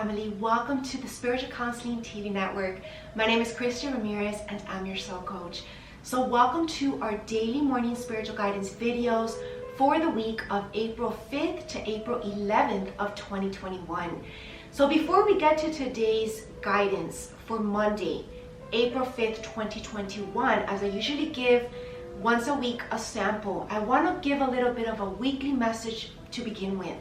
family. Welcome to the Spiritual Counseling TV network. My name is Christie Ramirez and I'm your soul coach. So welcome to our daily morning spiritual guidance videos for the week of April 5th to April 11th of 2021. So before we get to today's guidance for Monday, April 5th, 2021, as I usually give once a week a sample, I want to give a little bit of a weekly message to begin with.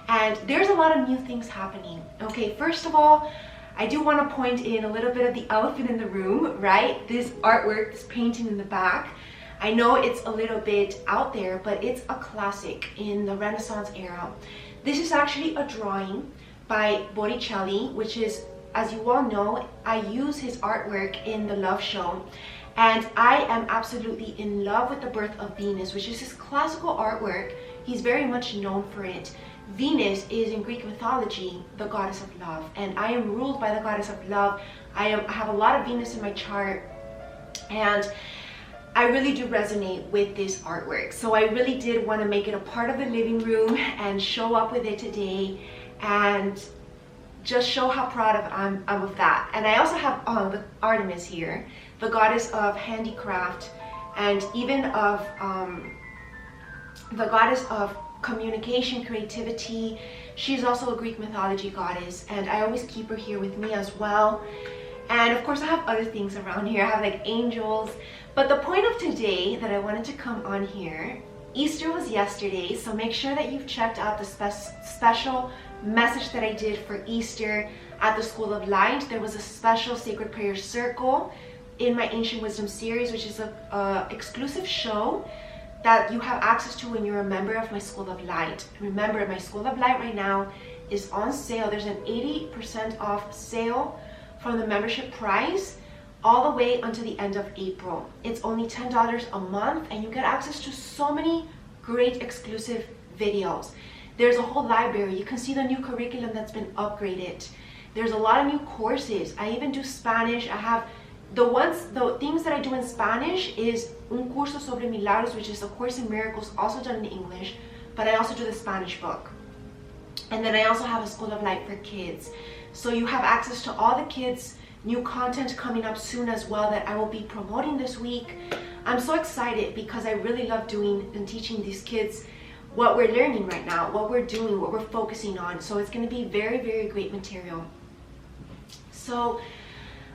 And there's a lot of new things happening. Okay, first of all, I do want to point in a little bit of the elephant in the room, right? This artwork, this painting in the back. I know it's a little bit out there, but it's a classic in the Renaissance era. This is actually a drawing by Botticelli, which is, as you all know, I use his artwork in the Love Show. And I am absolutely in love with the Birth of Venus, which is his classical artwork. He's very much known for it. Venus is in Greek mythology the goddess of love, and I am ruled by the goddess of love. I have a lot of Venus in my chart, and I really do resonate with this artwork. So I really did want to make it a part of the living room and show up with it today and just show how proud I'm of that. And I also have the Artemis here, the goddess of handicraft and even of the goddess of communication, creativity. She's also a Greek mythology goddess, and I always keep her here with me as well. And of course I have other things around here. I have like angels, but the point of today that I wanted to come on here, Easter was yesterday, so make sure that you've checked out the special message that I did for Easter at the School of Light. There was a special sacred prayer circle in my Ancient Wisdom series, which is a exclusive show that you have access to when you're a member of my School of Light. Remember, my School of Light right now is on sale. There's an 80% off sale from the membership price all the way until the end of April. It's only $10 a month, and you get access to so many great exclusive videos. There's a whole library. You can see the new curriculum that's been upgraded. There's a lot of new courses. I even do Spanish. I have the things that I do in Spanish is Un Curso sobre Milagros, which is a course in miracles, also done in English, but I also do the Spanish book. And then I also have a School of Light for kids. So you have access to all the kids' new content coming up soon as well that I will be promoting this week. I'm so excited because I really love doing and teaching these kids what we're learning right now, what we're doing, what we're focusing on. So it's going to be very, very great material. So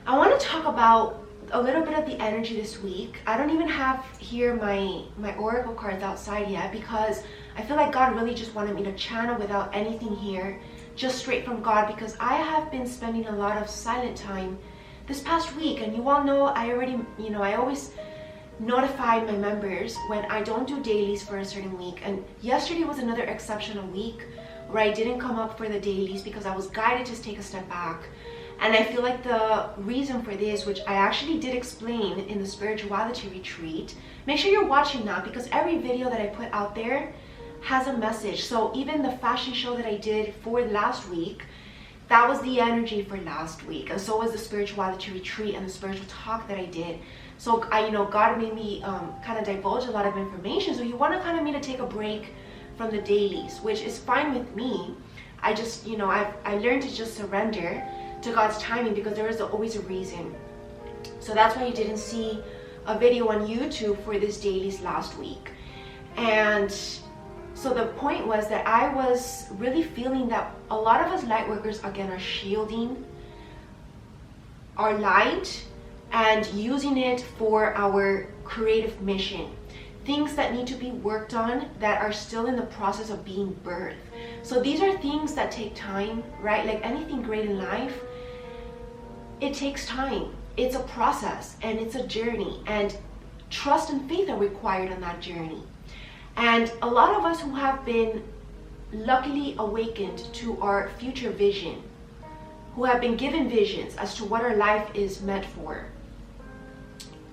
I want to talk about a little bit of the energy this week. I don't even have here my oracle cards outside yet because I feel like God really just wanted me to channel without anything here, just straight from God, because I have been spending a lot of silent time this past week. And you all know I always notify my members when I don't do dailies for a certain week. And yesterday was another exceptional week where I didn't come up for the dailies because I was guided to take a step back. And I feel like the reason for this, which I actually did explain in the spirituality retreat, make sure you're watching that because every video that I put out there has a message. So even the fashion show that I did for last week, that was the energy for last week. And so was the spirituality retreat and the spiritual talk that I did. So God made me kind of divulge a lot of information. So you want to kind of me to take a break from the dailies, which is fine with me. I just, I learned to just surrender to God's timing because there is always a reason. So that's why you didn't see a video on YouTube for this dailies last week. And so the point was that I was really feeling that a lot of us light workers, again, are shielding our light and using it for our creative mission. Things that need to be worked on that are still in the process of being birthed. So these are things that take time, right? Like anything great in life, it takes time. It's a process and it's a journey, and trust and faith are required on that journey. And a lot of us who have been luckily awakened to our future vision, who have been given visions as to what our life is meant for,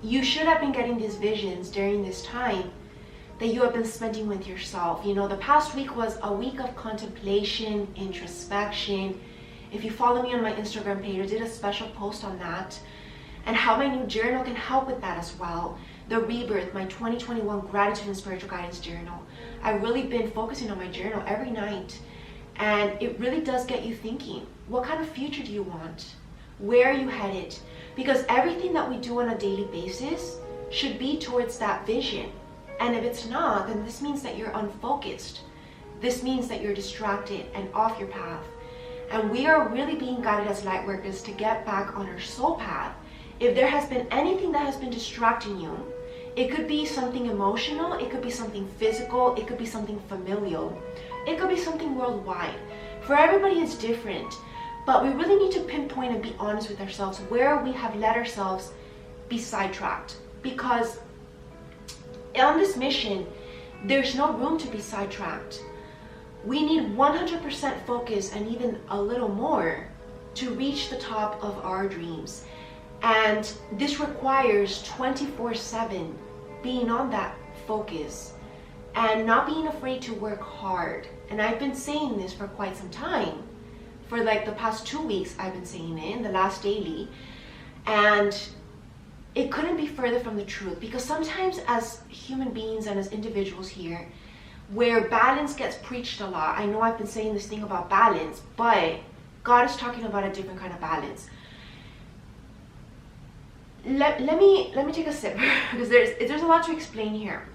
you should have been getting these visions during this time that you have been spending with yourself. The past week was a week of contemplation, introspection. If you follow me on my Instagram page, I did a special post on that and how my new journal can help with that as well. The Rebirth, my 2021 Gratitude and Spiritual Guidance Journal. I've really been focusing on my journal every night And it really does get you thinking, what kind of future do you want? Where are you headed? Because everything that we do on a daily basis should be towards that vision. And if it's not, then this means that you're unfocused. This means that you're distracted and off your path. And we are really being guided as light workers to get back on our soul path. If there has been anything that has been distracting you, it could be something emotional, it could be something physical, it could be something familial, it could be something worldwide. For everybody it's different, but we really need to pinpoint and be honest with ourselves where we have let ourselves be sidetracked. Because on this mission, there's no room to be sidetracked. We need 100% focus and even a little more to reach the top of our dreams. And this requires 24/7 being on that focus and not being afraid to work hard. And I've been saying this for quite some time. For like the past 2 weeks, I've been saying it in the last daily. And it couldn't be further from the truth, because sometimes as human beings and as individuals here, where balance gets preached a lot, I know I've been saying this thing about balance, but God is talking about a different kind of balance. Let me take a sip because there's a lot to explain here.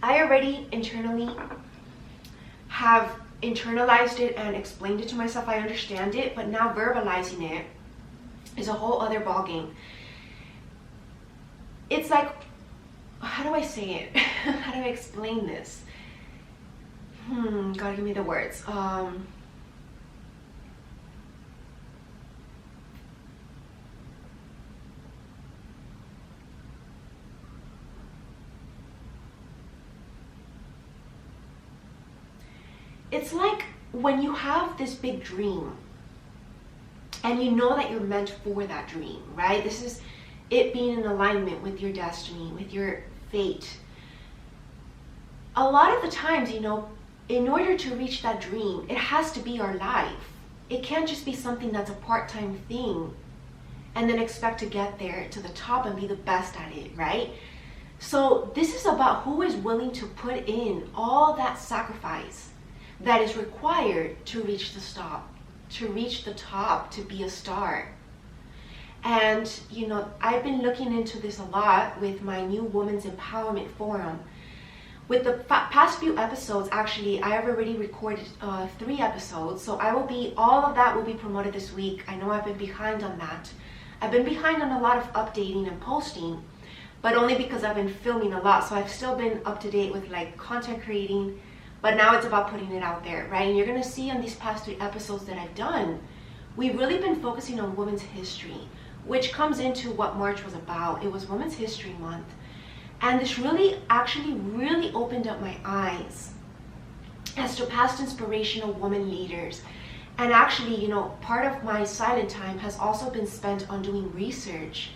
I already internally have internalized it and explained it to myself. I understand it, but now verbalizing it is a whole other ballgame. It's like, how do I say it? How do I explain this? God, give me the words. It's like when you have this big dream and you know that you're meant for that dream, right? This is it being in alignment with your destiny, with your fate. A lot of the times, you know, in order to reach that dream, it has to be our life. It can't just be something that's a part-time thing and then expect to get there to the top and be the best at it, right? So this is about who is willing to put in all that sacrifice that is required to reach the top, to be a star. And, you know, I've been looking into this a lot with my new Women's Empowerment Forum. With the past few episodes, actually, I have already recorded 3 episodes, so all of that will be promoted this week. I know I've been behind on that. I've been behind on a lot of updating and posting, but only because I've been filming a lot, so I've still been up to date with like content creating, but now it's about putting it out there, right? And you're gonna see on these past 3 episodes that I've done, we've really been focusing on women's history, which comes into what March was about. It was Women's History Month. And this really opened up my eyes as to past inspirational women leaders. And actually, you know, part of my silent time has also been spent on doing research,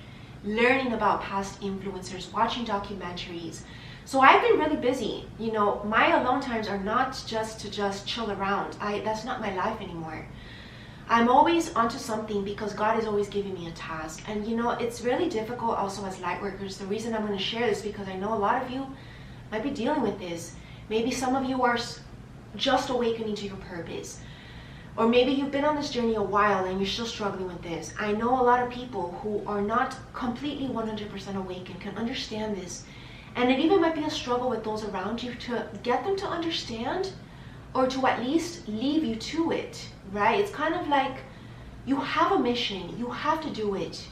learning about past influencers, watching documentaries. So I've been really busy. You know, my alone times are not just to chill around. That's not my life anymore. I'm always onto something because God is always giving me a task. And you know, it's really difficult also as light workers. The reason I'm going to share this because I know a lot of you might be dealing with this. Maybe some of you are just awakening to your purpose. Or maybe you've been on this journey a while and you're still struggling with this. I know a lot of people who are not completely 100% awakened can understand this. And it even might be a struggle with those around you to get them to understand, or to at least leave you to it, right? It's kind of like you have a mission, you have to do it.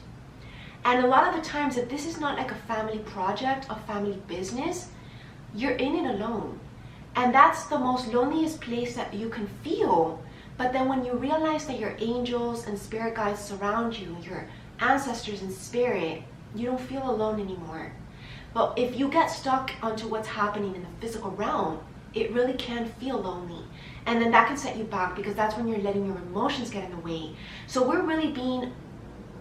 And a lot of the times, if this is not like a family project, a family business, you're in it alone. And that's the most loneliest place that you can feel. But then when you realize that your angels and spirit guides surround you, your ancestors in spirit, you don't feel alone anymore. But if you get stuck onto what's happening in the physical realm, it really can feel lonely. And then that can set you back because that's when you're letting your emotions get in the way. So we're really being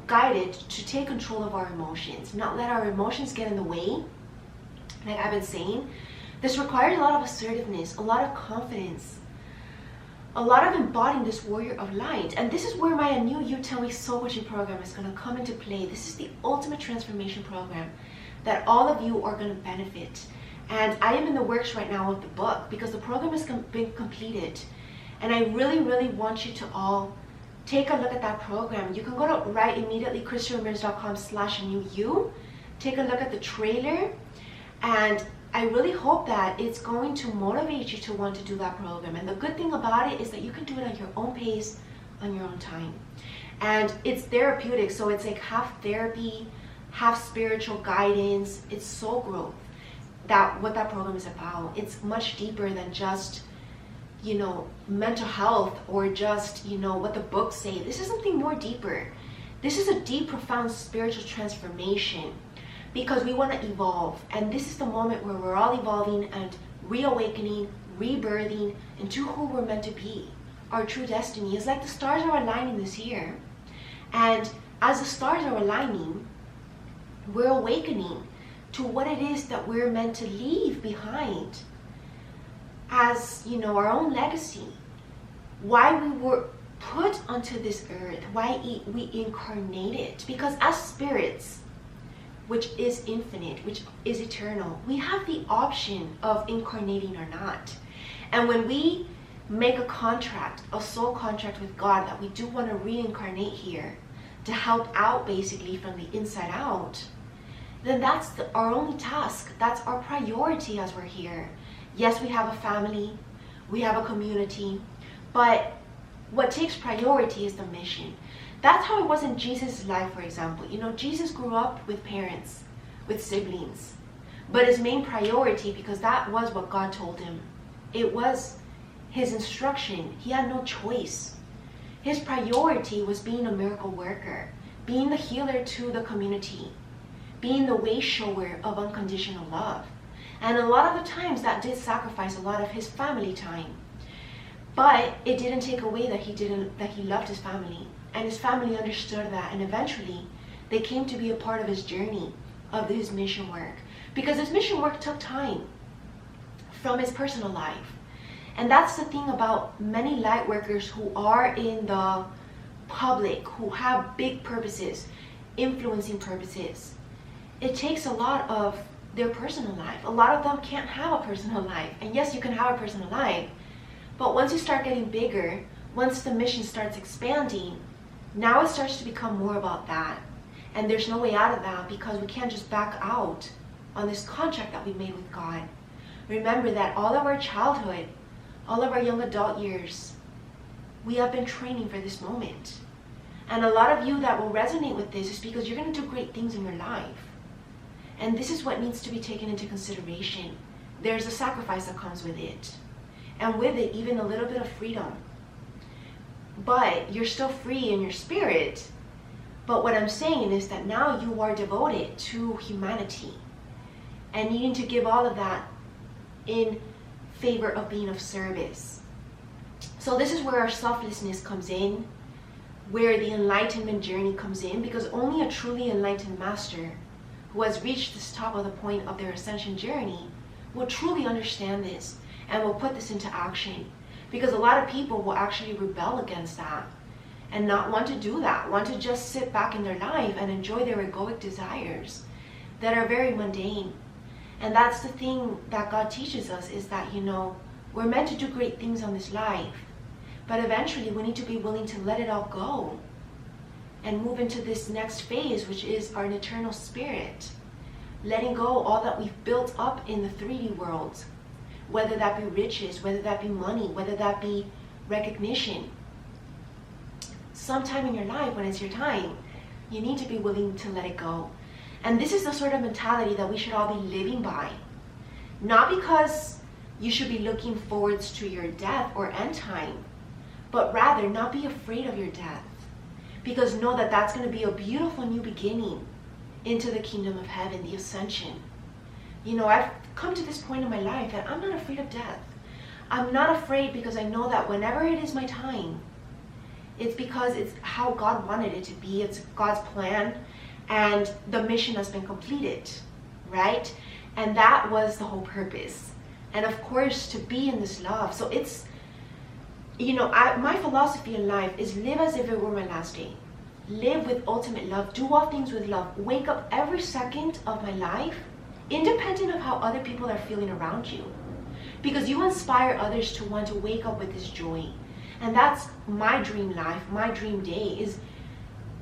guided to take control of our emotions, not let our emotions get in the way. Like I've been saying, this requires a lot of assertiveness, a lot of confidence, a lot of embodying this warrior of light. And this is where my new You Tell Me Soul Coaching program is going to come into play. This is the ultimate transformation program that all of you are going to benefit. And I am in the works right now of the book because the program has been completed. And I really, really want you to all take a look at that program. You can go to christieramirez.com/new. Take a look at the trailer. And I really hope that it's going to motivate you to want to do that program. And the good thing about it is that you can do it at your own pace, on your own time. And it's therapeutic, so it's like half therapy, half spiritual guidance. It's soul growth. What that program is about. It's much deeper than just, mental health or just, what the books say. This is something more deeper. This is a deep, profound spiritual transformation because we want to evolve. And this is the moment where we're all evolving and reawakening, rebirthing into who we're meant to be. Our true destiny is like the stars are aligning this year. And as the stars are aligning, we're awakening to what it is that we're meant to leave behind as, our own legacy. Why we were put onto this earth, why we incarnated. Because as spirits, which is infinite, which is eternal, we have the option of incarnating or not. And when we make a contract, a soul contract with God, that we do want to reincarnate here to help out basically from the inside out, then that's our only task. That's our priority as we're here. Yes, we have a family, we have a community, but what takes priority is the mission. That's how it was in Jesus' life, for example. Jesus grew up with parents, with siblings, but his main priority, because that was what God told him, it was his instruction. He had no choice. His priority was being a miracle worker, being the healer to the community, being the way shower of unconditional love. And a lot of the times that did sacrifice a lot of his family time. But it didn't take away that he loved his family. And his family understood that, and eventually they came to be a part of his journey, of his mission work. Because his mission work took time from his personal life. And that's the thing about many light workers who are in the public, who have big purposes, influencing purposes. It takes a lot of their personal life. A lot of them can't have a personal life. And yes, you can have a personal life, but once you start getting bigger, once the mission starts expanding, now it starts to become more about that. And there's no way out of that because we can't just back out on this contract that we made with God. Remember that all of our childhood, all of our young adult years, we have been training for this moment. And a lot of you that will resonate with this is because you're going to do great things in your life. And this is what needs to be taken into consideration. There's a sacrifice that comes with it. And with it, even a little bit of freedom. But you're still free in your spirit. But what I'm saying is that now you are devoted to humanity. And needing to give all of that in favor of being of service. So this is where our selflessness comes in. Where the enlightenment journey comes in. Because only a truly enlightened master who has reached this top of the point of their ascension journey will truly understand this and will put this into action. Because a lot of people will actually rebel against that and not want to do that, want to just sit back in their life and enjoy their egoic desires that are very mundane. And that's the thing that God teaches us, is that, we're meant to do great things on this life, but eventually we need to be willing to let it all go and move into this next phase, which is our eternal spirit. Letting go all that we've built up in the 3D world, whether that be riches, whether that be money, whether that be recognition. Sometime in your life, when it's your time, you need to be willing to let it go. And this is the sort of mentality that we should all be living by. Not because you should be looking forwards to your death or end time, but rather not be afraid of your death. Because know that that's going to be a beautiful new beginning into the kingdom of heaven, the ascension. I've come to this point in my life that I'm not afraid of death. I'm not afraid because I know that whenever it is my time, it's because it's how God wanted it to be. It's God's plan, and the mission has been completed, right? And that was the whole purpose. And of course, to be in this love. So it's, my philosophy in life is live as if it were my last day. Live with ultimate love. Do all things with love. Wake up every second of my life independent of how other people are feeling around you. Because you inspire others to want to wake up with this joy. And that's my dream life, my dream day. Is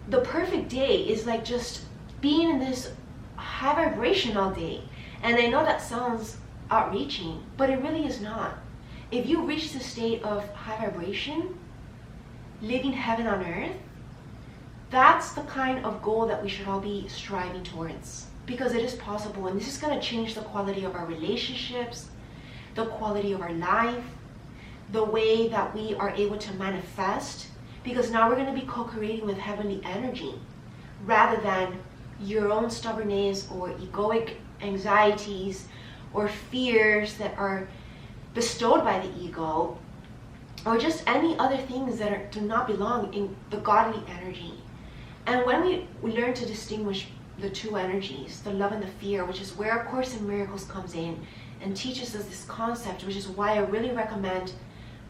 the perfect day is like just being in this high vibration all day. And I know that sounds outreaching, but it really is not. If you reach the state of high vibration, living heaven on earth, that's the kind of goal that we should all be striving towards, because it is possible. And this is going to change the quality of our relationships, the quality of our life, the way that we are able to manifest, because now we're going to be co-creating with heavenly energy rather than your own stubbornness or egoic anxieties or fears that are bestowed by the ego, or just any other things that do not belong in the godly energy. And when we learn to distinguish the two energies, the love and the fear, which is where A Course in Miracles comes in and teaches us this concept, which is why I really recommend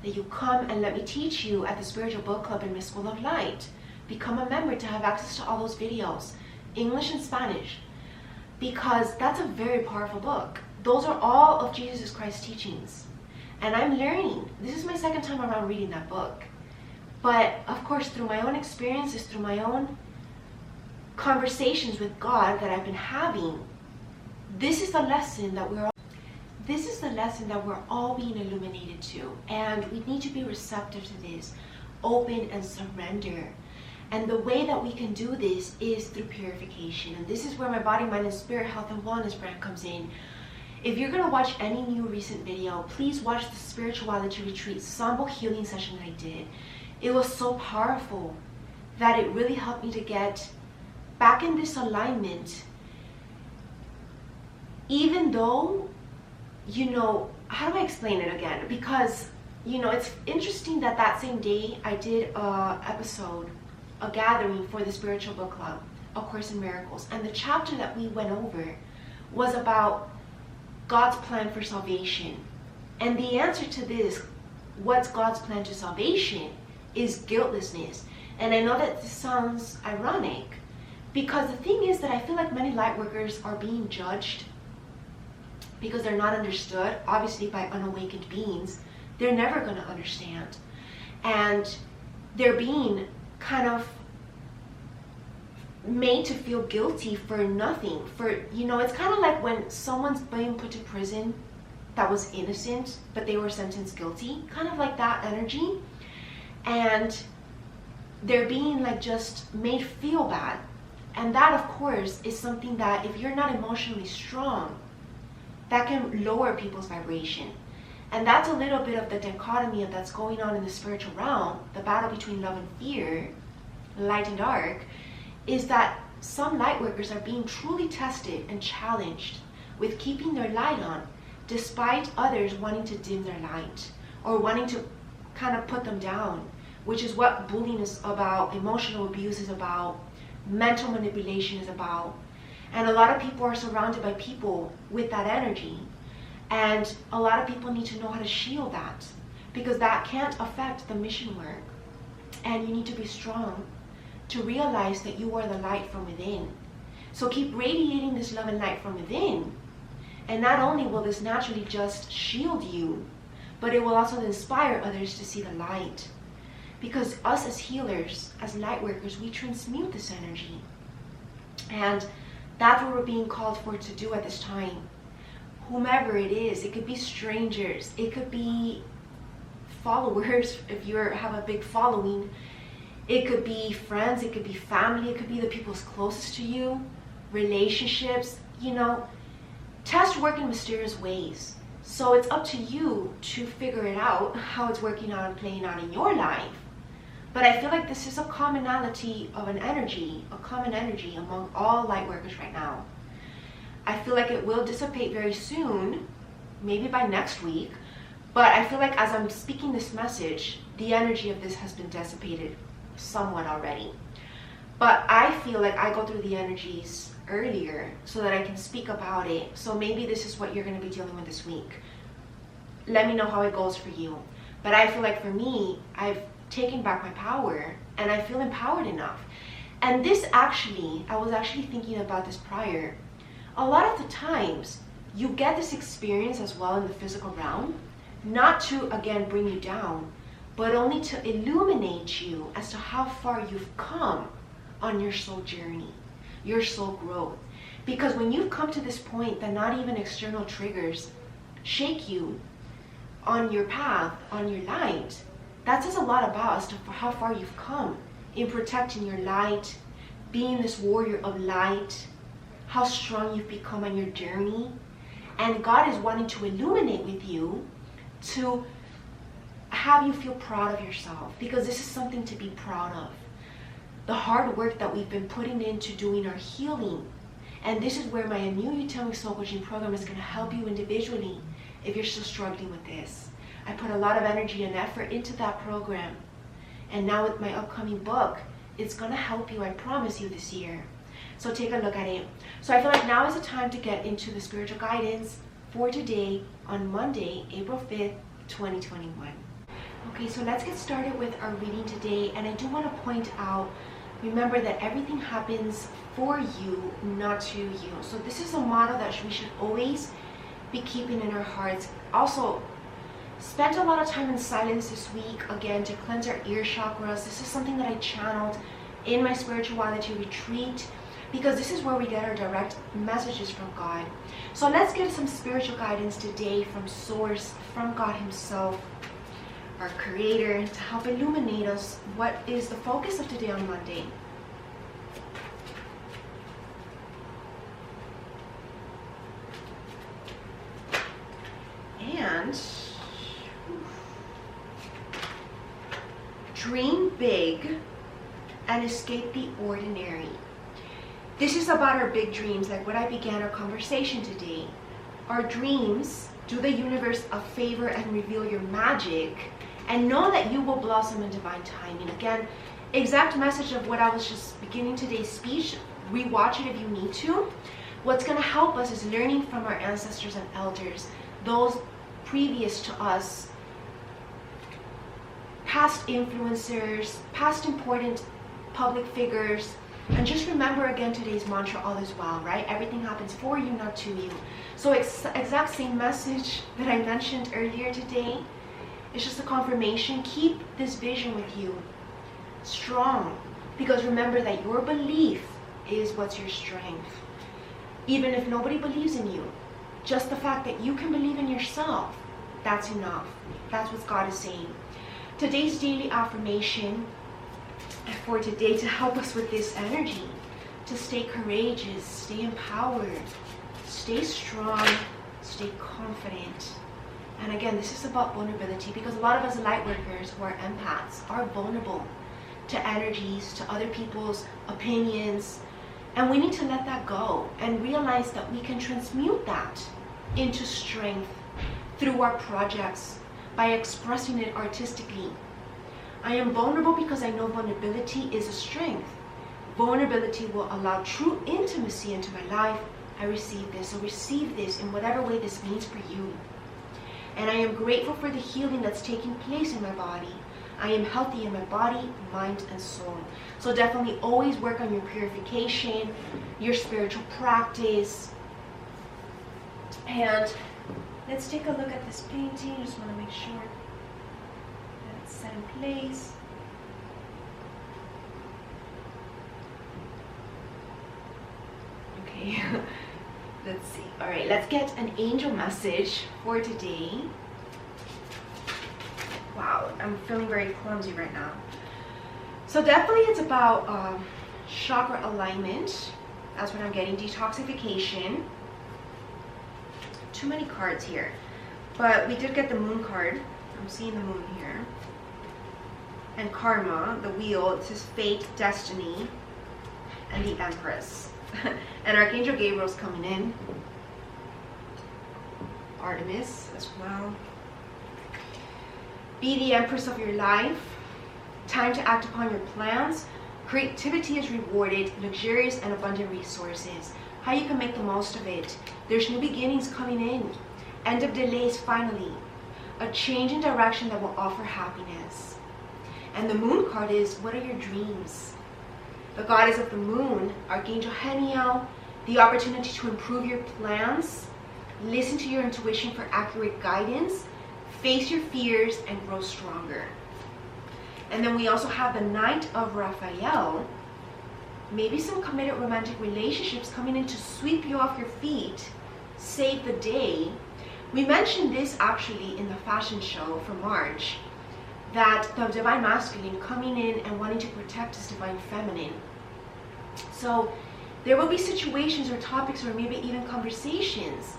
that you come and let me teach you at the Spiritual Book Club in Miss School of Light. Become a member to have access to all those videos, English and Spanish, because that's a very powerful book. Those are all of Jesus Christ's teachings. And I'm learning. This is my second time around reading that book. But of course, through my own experiences, through my own conversations with God that I've been having, this is the lesson that we're all being illuminated to. And we need to be receptive to this, open and surrender. And the way that we can do this is through purification. And this is where my Body, Mind, and Spirit Health and Wellness brand comes in. If you're going to watch any new recent video, please watch the Spirituality Retreat Sambo Healing session that I did. It was so powerful that it really helped me to get back in this alignment. Even though, how do I explain it again? Because, it's interesting that that same day I did a gathering for the Spiritual Book Club, A Course in Miracles. And the chapter that we went over was about God's plan for salvation. And the answer to this, what's God's plan to salvation, is guiltlessness. And I know that this sounds ironic, because the thing is that I feel like many light workers are being judged because they're not understood, obviously by unawakened beings. They're never going to understand. And they're being kind of made to feel guilty for nothing. It's kind of like when someone's being put to prison that was innocent, but they were sentenced guilty, kind of like that energy. And they're being just made feel bad. And that, of course, is something that if you're not emotionally strong, that can lower people's vibration. And that's a little bit of the dichotomy of that's going on in the spiritual realm, the battle between love and fear, light and dark, is that some light workers are being truly tested and challenged with keeping their light on, despite others wanting to dim their light or wanting to kind of put them down, which is what bullying is about, emotional abuse is about, mental manipulation is about. And a lot of people are surrounded by people with that energy. And a lot of people need to know how to shield that, because that can't affect the mission work. And you need to be strong to realize that you are the light from within. So keep radiating this love and light from within. And not only will this naturally just shield you, but it will also inspire others to see the light. Because us as healers, as light workers, we transmute this energy. And that's what we're being called for to do at this time. Whomever it is, it could be strangers, it could be followers if you have a big following, it could be friends, it could be family, it could be the people closest to you, relationships, Tests work in mysterious ways. So it's up to you to figure it out, how it's working out and playing out in your life. But I feel like this is a commonality of an energy, a common energy among all light workers right now. I feel like it will dissipate very soon, maybe by next week. But I feel like as I'm speaking this message, the energy of this has been dissipated somewhat already. But I feel like I go through the energies earlier so that I can speak about it. So maybe this is what you're going to be dealing with this week. Let me know how it goes for you. But I feel like for me, I've taken back my power and I feel empowered enough. And this actually, I was actually thinking about this prior. a lot of the times you get this experience as well in the physical realm, not to again bring you down, but only to illuminate you as to how far you've come on your soul journey, your soul growth. Because when you've come to this point that not even external triggers shake you on your path, on your light, that says a lot about as to how far you've come in protecting your light, being this warrior of light, how strong you've become on your journey. And God is wanting to illuminate with you to have you feel proud of yourself, because this is something to be proud of. The hard work that we've been putting into doing our healing. And this is where my new You Tell Me Soul Coaching program is going to help you individually if you're still struggling with this. I put a lot of energy and effort into that program. And now with my upcoming book, it's going to help you, I promise you, this year. So take a look at it. So I feel like now is the time to get into the spiritual guidance for today on Monday, April 5th, 2021. Okay, so let's get started with our reading today. And I do want to point out, remember that everything happens for you, not to you. So this is a motto that we should always be keeping in our hearts. Also, spent a lot of time in silence this week, again, to cleanse our ear chakras. This is something that I channeled in my spirituality retreat, because this is where we get our direct messages from God. So let's get some spiritual guidance today from Source, from God Himself, our Creator, to help illuminate us what is the focus of today on Monday. And dream big and escape the ordinary. This is about our big dreams, like what I began our conversation today. Our dreams do the universe a favor and reveal your magic, and know that you will blossom in divine timing. Again, exact message of what I was just beginning today's speech. Rewatch it if you need to. What's going to help us is learning from our ancestors and elders, those previous to us, past influencers, past important public figures. And just remember again today's mantra, all is well, right? Everything happens for you, not to you. So exact same message that I mentioned earlier today. It's just a confirmation. Keep this vision with you strong, because remember that your belief is what's your strength. Even if nobody believes in you, just the fact that you can believe in yourself, that's enough. That's what God is saying. Today's daily affirmation for today, to help us with this energy, to stay courageous, stay empowered, stay strong, stay confident. And again, this is about vulnerability, because a lot of us light workers who are empaths are vulnerable to energies, to other people's opinions, and we need to let that go and realize that we can transmute that into strength through our projects by expressing it artistically. I am vulnerable because I know vulnerability is a strength. Vulnerability will allow true intimacy into my life. I receive this, so receive this in whatever way this means for you. And I am grateful for the healing that's taking place in my body. I am healthy in my body, mind, and soul. So definitely always work on your purification, your spiritual practice. And let's take a look at this painting. Just want to make sure that it's set in place. Okay, let's see. All right, let's get an angel message for today. Wow, I'm feeling very clumsy right now. So definitely it's about chakra alignment. That's what I'm getting. Detoxification. Too many cards here. But we did get the moon card. I'm seeing the moon here. And karma, the wheel. It says fate, destiny, and the empress. And Archangel Gabriel's coming in. Artemis as well. Be the empress of your life. Time to act upon your plans. Creativity is rewarded. Luxurious and abundant resources. How you can make the most of it. There's new beginnings coming in. End of delays finally. A change in direction that will offer happiness. And the moon card is, what are your dreams? The goddess of the moon, Archangel Heniel, the opportunity to improve your plans, listen to your intuition for accurate guidance, face your fears, and grow stronger. And then we also have the Knight of Raphael. Maybe some committed romantic relationships coming in to sweep you off your feet, save the day. We mentioned this actually in the fashion show for March, that the divine masculine coming in and wanting to protect his divine feminine. So there will be situations or topics or maybe even conversations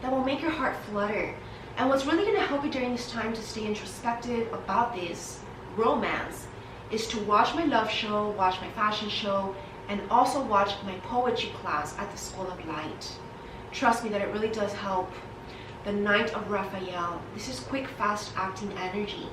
that will make your heart flutter. And what's really going to help you during this time to stay introspective about this romance is to watch my love show, watch my fashion show, and also watch my poetry class at the School of Light. Trust me that it really does help. The Knight of Raphael. This is quick, fast acting energy.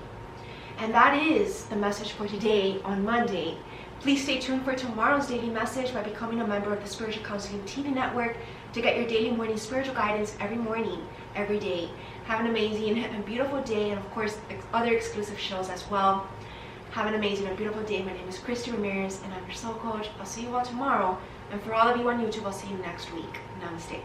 And that is the message for today on Monday. Please stay tuned for tomorrow's daily message by becoming a member of the Spiritual Counseling TV Network to get your daily morning spiritual guidance every morning, every day. Have an amazing and beautiful day, and of course other exclusive shows as well. Have an amazing and beautiful day. My name is Christie Ramirez and I'm your soul coach. I'll see you all tomorrow, and for all of you on YouTube, I'll see you next week. Namaste.